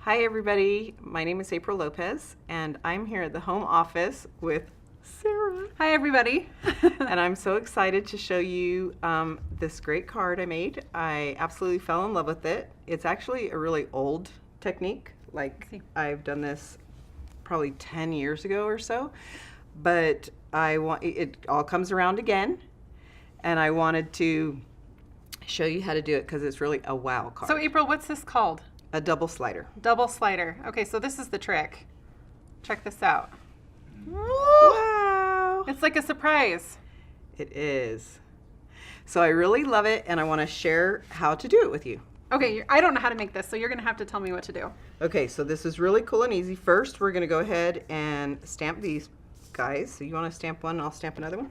Hi everybody, my name is April Lopez and I'm here at the home office with Sarah. Hi everybody. And I'm so excited to show you this great card I made. I absolutely fell in love with it. It's actually a really old technique. I've done this probably 10 years ago or so, but it all comes around again, and I wanted to show you how to do it because it's really a wow card. So April, what's this called? A double slider. Double slider. Okay, so this is the trick. Check this out. Wow! It's like a surprise. It is. So I really love it, and I want to share how to do it with you. Okay, I don't know how to make this, so you're going to have to tell me what to do. Okay, so this is really cool and easy. First, we're going to go ahead and stamp these guys. So you want to stamp one, and I'll stamp another one?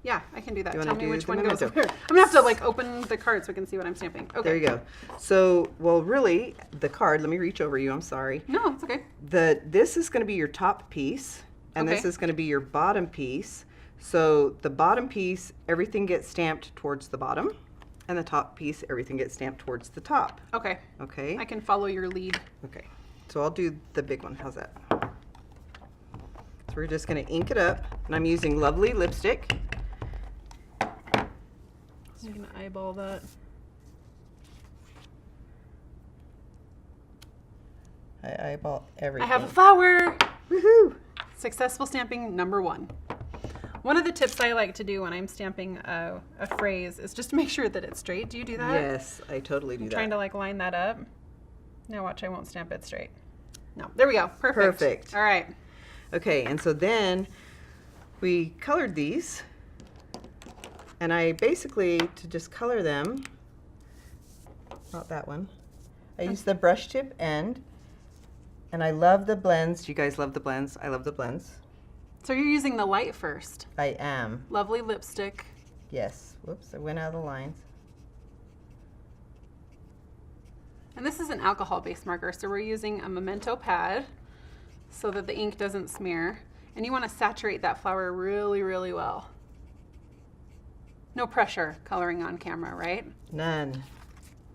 Yeah, I can do that. You Tell me which one goes memento? where. I'm going to have to open the card so I can see what I'm stamping. Okay. There you go. So, well, really, the card, let me reach over you, I'm sorry. No, it's okay. This is going to be your top piece, and this is going to be your bottom piece. So the bottom piece, everything gets stamped towards the bottom, and the top piece, everything gets stamped towards the top. Okay. Okay? I can follow your lead. Okay. So I'll do the big one. How's that? So we're just going to ink it up, and I'm using Lovely lipstick. I'm going to eyeball that. I eyeball everything. I have a flower! Woohoo! Successful stamping number 1. One of the tips I like to do when I'm stamping a phrase is just to make sure that it's straight. Do you do that? Yes, I totally do I'm that. trying to line that up. Now watch, I won't stamp it straight. No, there we go. Perfect. Perfect. All right. Okay, and so then we colored these, and I basically, to just color them, not that one, I used the brush tip end, and I love the blends. Do you guys love the blends? I love the blends. So you're using the light first. I am. Lovely lipstick. Yes. Whoops, I went out of the lines. And this is an alcohol-based marker, so we're using a memento pad so that the ink doesn't smear. And you want to saturate that flower really, really well. No pressure coloring on camera, right? None.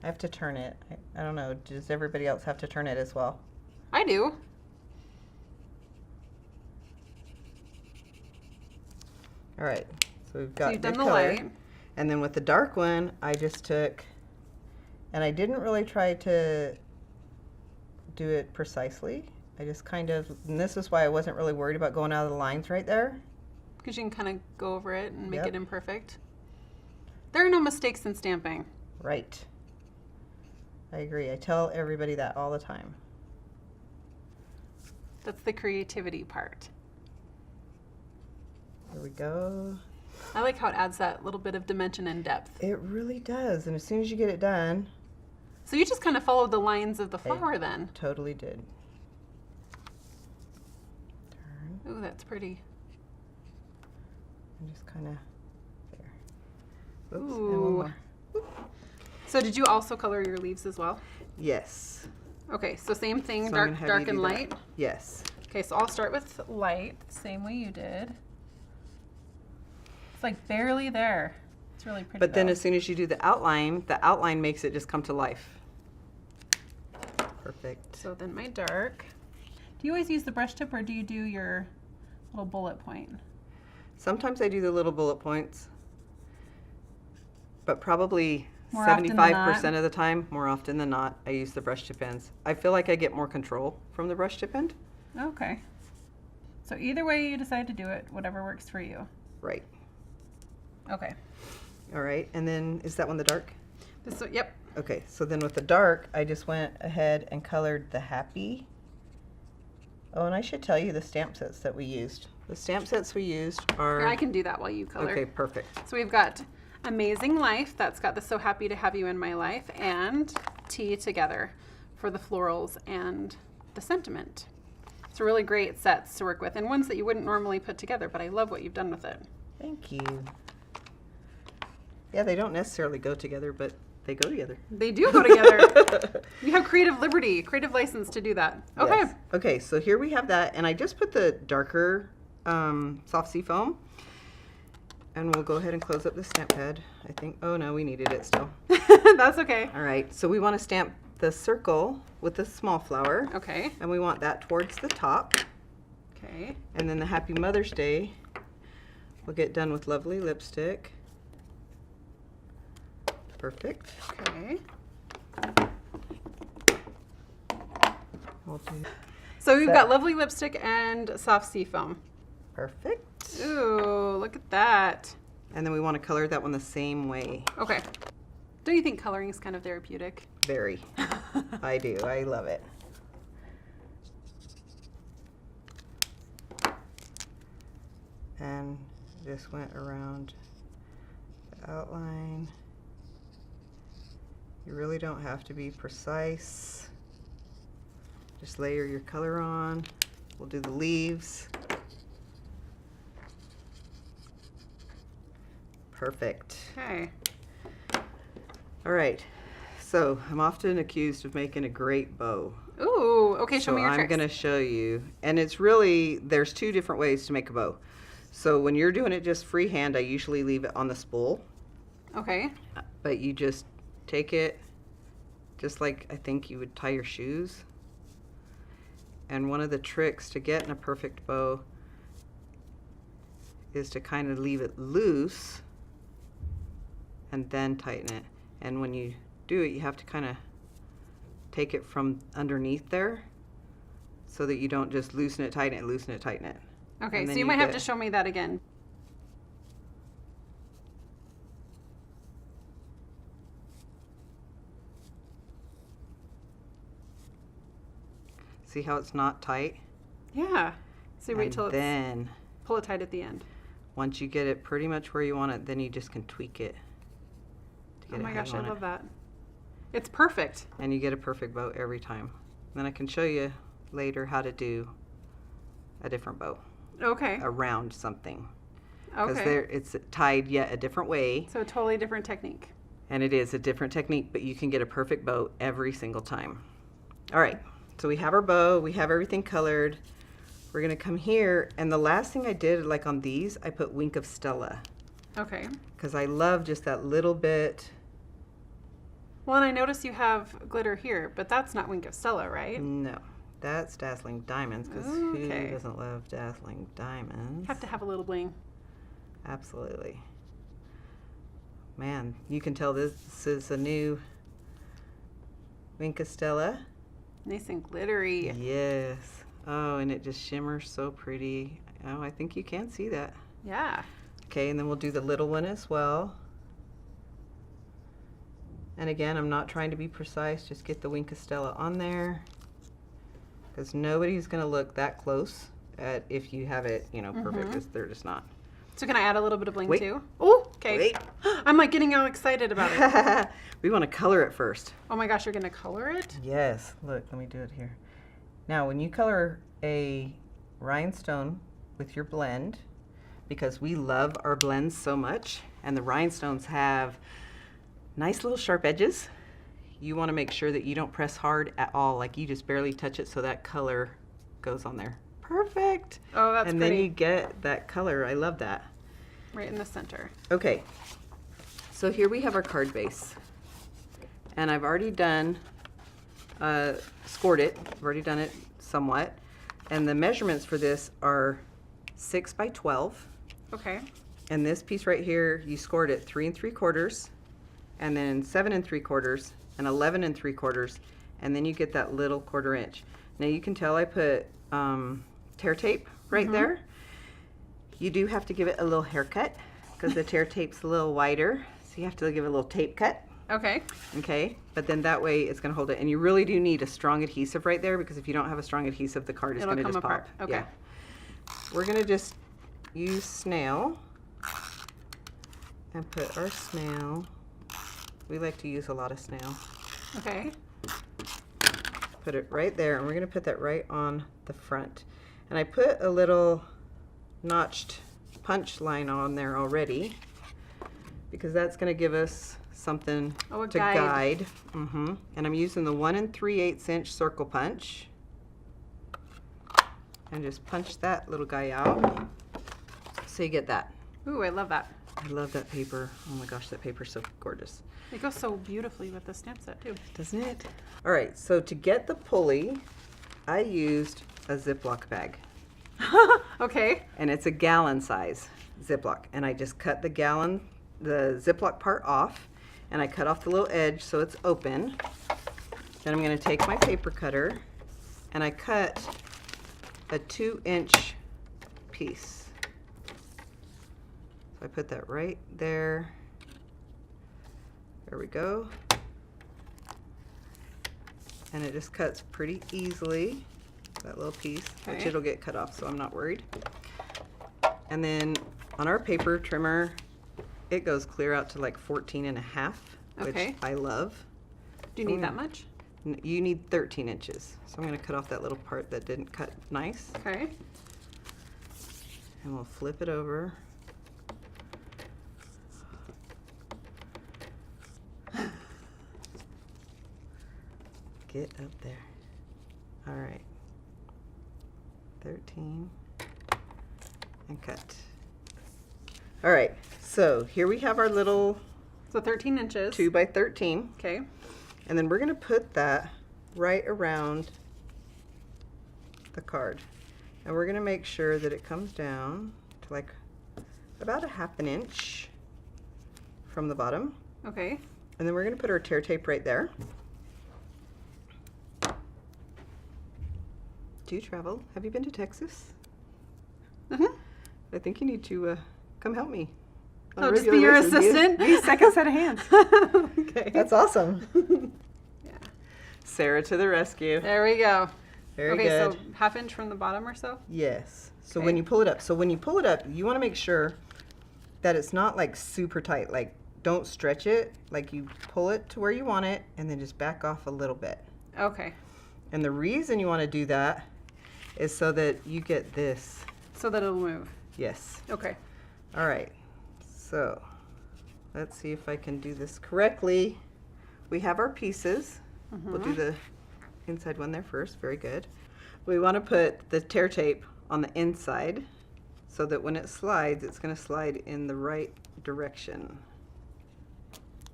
I have to turn it. I don't know. Does everybody else have to turn it as well? I do. All right. So we've got So you've done the color. light. And then with the dark one, I just took, and I didn't really try to do it precisely. I just kind of, and this is why I wasn't really worried about going out of the lines right there. Because you can kind of go over it and make Yep. it imperfect. There are no mistakes in stamping. Right. I agree. I tell everybody that all the time. That's the creativity part. There we go. I like how it adds that little bit of dimension and depth. It really does. And as soon as you get it done, So you just kind of followed the lines of the flower then. totally did. Turn. Ooh, that's pretty. And just kind of there. Oops. And one Ooh. more. So did you also color your leaves as well? Yes. Okay, so same thing, So I'm dark, gonna have dark you and do that. light. Yes. Okay, so I'll start with light, same way you did. It's like barely there. It's really pretty. But then though. as soon as you do the outline makes it just come to life. Perfect. So then my dark. Do you always use the brush tip or do you do your little bullet point? Sometimes I do the little bullet points, but probably More often than 75% not. of the time, more often than not, I use the brush tip ends. I feel like I get more control from the brush tip end. Okay. So either way you decide to do it, whatever works for you. Right. Okay. All right. And then is that one the dark? This one, yep. Okay. So then with the dark, I just went ahead and colored the happy. Oh, and I should tell you the stamp sets that we used. The stamp sets we used are... Here, I can do that while you color. Okay, perfect. So we've got Amazing Life, that's got the So Happy to Have You in My Life, and Tea Together for the florals and the sentiment. It's really great sets to work with and ones that you wouldn't normally put together, but I love what you've done with it. Thank you. Yeah, they don't necessarily go together, but they go together. They do go together. You have creative liberty, creative license to do that. Okay. Yes. Okay, so here we have that, and I just put the darker soft sea foam, and we'll go ahead and close up the stamp pad. I think, oh no, we needed it still. That's okay. All right, so we want to stamp the circle with the small flower. Okay. And we want that towards the top. Okay. And then the Happy Mother's Day, we'll get done with lovely lipstick. Perfect. Okay. We'll do So we've that. got lovely lipstick and soft sea foam. Perfect. Ooh, look at that. And then we want to color that one the same way. Okay. Don't you think coloring is kind of therapeutic? Very. I do. I love it. And just went around the outline. You really don't have to be precise. Just layer your color on. We'll do the leaves. Perfect. Okay. All right. So I'm often accused of making a great bow. Ooh, okay, show me your I'm tricks. going to show you. And it's really, there's two different ways to make a bow. So when you're doing it just freehand, I usually leave it on the spool. Okay. But you just take it just like I think you would tie your shoes. And one of the tricks to getting a perfect bow is to kind of leave it loose and then tighten it. And when you do it, you have to kind of take it from underneath there so that you don't just loosen it, tighten it, loosen it, tighten it. Okay, And so then you you might have get- to show me that again. See how it's not tight? Yeah. So wait And till it's then pull it tight at the end. once you get it pretty much where you want it, then you just can tweak it to Oh get it my hang gosh, I on it. love that. It's perfect. And you get a perfect bow every time. Then I can show you later how to do a different bow Okay. around something. Because Okay. it's tied yet a different way, So a totally different technique. and it is a different technique, but you can get a perfect bow every single time. All right, so we have our bow, we have everything colored. We're gonna come here, and the last thing I did, like on these, I put Wink of Stella, Okay. because I love just that little bit. Well, and I notice you have glitter here, but that's not Wink of Stella, right? No, that's Dazzling Diamonds, because Okay. who doesn't love Dazzling Diamonds? Have to have a little bling. Absolutely. Man, you can tell this is a new Wink of Stella. Nice and glittery. Yes. Oh, and it just shimmers so pretty. Oh, I think you can see that. Yeah. Okay, and then we'll do the little one as well. And again, I'm not trying to be precise, just get the Wink of Stella on there. Because nobody's going to look that close at if you have it, you know, perfect, because they're just not. So can I add a little bit of bling Wait. too? Oh, okay. Wait. I'm like getting all excited about it. We want to color it first. Oh my gosh, you're gonna color it? Yes, look, let me do it here. Now, when you color a rhinestone with your blend, because we love our blends so much, and the rhinestones have nice little sharp edges, you want to make sure that you don't press hard at all, like you just barely touch it so that color goes on there. Perfect. Oh, that's and pretty. then you get that color. I love that. Right in the center. Okay, so here we have our card base. And I've already done, scored it. I've already done it somewhat. And the measurements for this are 6 by 12. Okay. And this piece right here, you scored it 3 3/4, and then 7 3/4, and 11 3/4, and then you get that little 1/4 inch. Now you can tell I put tear tape right there. You do have to give it a little haircut because the tear tape's a little wider, so you have to give it a little tape cut. Okay. Okay, but then that way it's going to hold it, and you really do need a strong adhesive right there, because if you don't have a strong adhesive, the card is It'll going to come just apart. pop. Okay. Yeah. We're going to just use snail and put our snail. We like to use a lot of snail. Okay. Put it right there, and we're going to put that right on the front. And I put a little notched punch line on there already, because that's going to give us something Oh, a to guide. guide. And I'm using the 1 3/8 inch circle punch, and just punch that little guy out so you get that. Ooh, I love that. I love that paper. Oh my gosh, that paper's so gorgeous. It goes so beautifully with the stamp set too. Doesn't it? All right, so to get the pulley, I used a Ziploc bag. Okay. And it's a gallon size Ziploc. And I just cut the Ziploc part off, and I cut off the little edge so it's open. Then I'm gonna take my paper cutter, and I cut a 2-inch piece. So I put that right there. There we go. And it just cuts pretty easily, that little piece, which Okay. it'll get cut off, so I'm not worried. And then on our paper trimmer, it goes clear out to like 14.5, which Okay. I love. Do you need that much? You need 13 inches. So I'm gonna cut off that little part that didn't cut nice, Okay. and we'll flip it over. Get up there. All right. 13 and cut. All right, so here we have our little So 13 inches. 2 by 13, Okay. and then we're gonna put that right around the card. And we're gonna make sure that it comes down to like about 1/2 inch from the bottom. Okay. And then we're gonna put our tear tape right there. Do you travel? Have you been to Texas? Mm-hmm. I think you need to come help me. on a Oh, just be regular your basis. assistant? Be a second set of hands. Okay. That's awesome. Yeah. Sarah to the rescue. There we go. Very okay, good. so 1/2 inch from the bottom or so? Yes. So Okay. when you pull it up, you want to make sure that it's not like super tight. Like, don't stretch it. Like, you pull it to where you want it and then just back off a little bit. Okay. And the reason you want to do that is so that you get this. So that it'll move. Yes. Okay. All right. So let's see if I can do this correctly. We have our pieces. We'll do the inside one there first. Very good. We want to put the tear tape on the inside so that when it slides, it's going to slide in the right direction.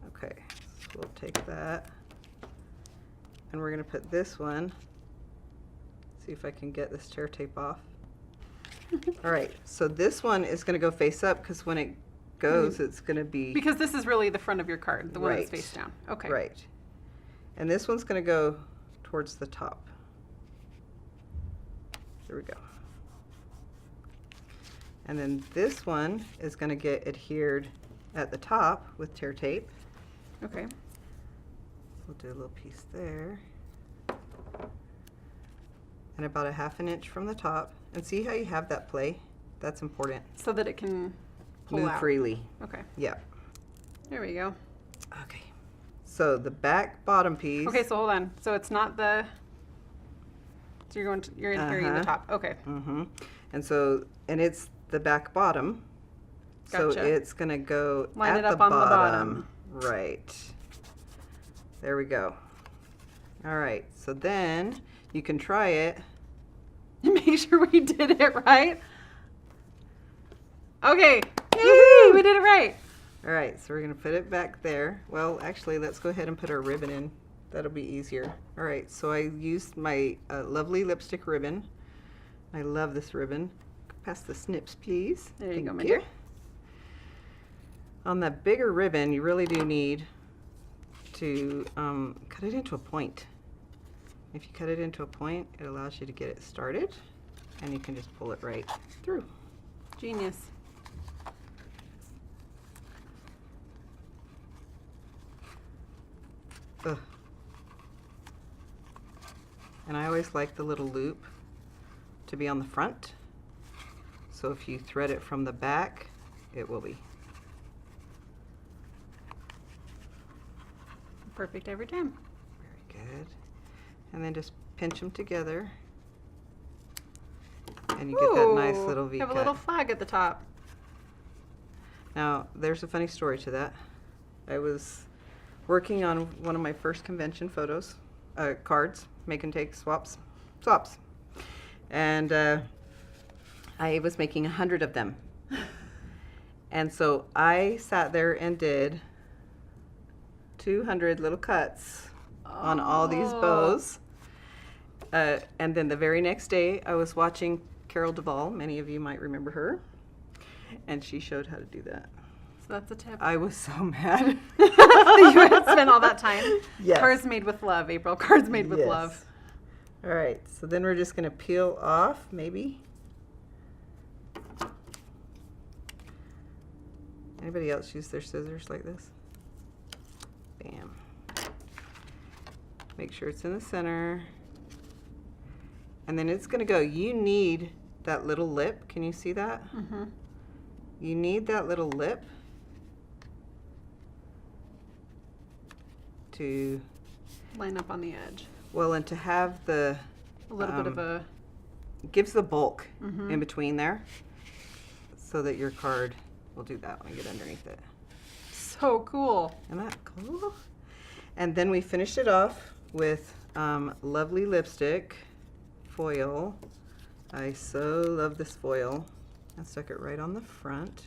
Okay, so we'll take that, and we're going to put this one. See if I can get this tear tape off. All right, so this one is going to go face up because when it goes, it's going to be Because this is really the front of your card, the one that's Right. face down. Okay. right. And this one's going to go towards the top. There we go. And then this one is going to get adhered at the top with tear tape. Okay. We'll do a little piece there. And about 1/2 inch from the top. And see how you have that play? That's important. So that it can pull Move out. freely. Okay. Yeah. There we go. Okay. So the back bottom piece. Okay, so hold on. So it's not the. So you're going to, you're adhering the top. Okay. Mm-hmm. And it's the back bottom. So Gotcha. it's going to go Line at it up the on the bottom. bottom. Right. There we go. All right. So then you can try it. Make sure we did it right. Okay. Yay! We did it right. All right. So we're going to put it back there. Well, actually, let's go ahead and put our ribbon in. That'll be easier. All right. So I used my lovely lipstick ribbon. I love this ribbon. Pass the snips, please. There you Thank go, my dear. On that bigger ribbon, you really do need to cut it into a point. If you cut it into a point, it allows you to get it started, and you can just pull it right through. Genius. Ugh. And I always like the little loop to be on the front. So if you thread it from the back, it will be. Perfect every time. Very good. And then just pinch them together. And you get that nice Ooh, little V have cut. a little flag at the top. Now, there's a funny story to that. I was working on one of my first convention photos, cards, make and take swaps. And I was making 100 of them. And so I sat there and did 200 little cuts on all these bows. And then the very next day, I was watching Carol Duvall. Many of you might remember her. And she showed how to do that. So that's a tip. I was so mad. You had spent all that time. Yes. Cards made with love, April. Cards made with Yes. love. All right, so then we're just going to peel off, maybe. Anybody else use their scissors like this? Bam. Make sure it's in the center. And then it's going to go. You need that little lip. Can you see that? Mm-hmm. You need that little lip to, Line up on the edge. well, and to have the, A little bit of a... gives the bulk Mhm. in between there so that your card will do that when I get underneath it. So cool. Isn't that cool? And then we finished it off with lovely lipstick foil. I so love this foil. I stuck it right on the front,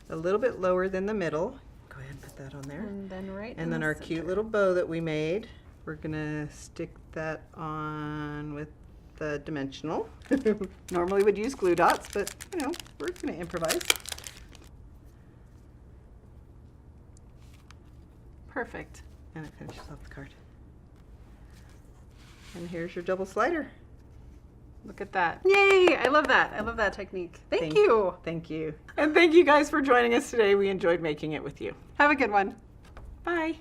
a little bit lower than the middle. Go ahead and put that on there. And then right in And then the our center. cute little bow that we made, we're gonna stick that on with the dimensional. Normally would use glue dots, but you know, we're gonna improvise. Perfect. And it finishes off the card. And here's your double slider. Look at that. Yay! I love that. I love that technique. Thank you. Thank you. And thank you guys for joining us today. We enjoyed making it with you. Have a good one. Bye.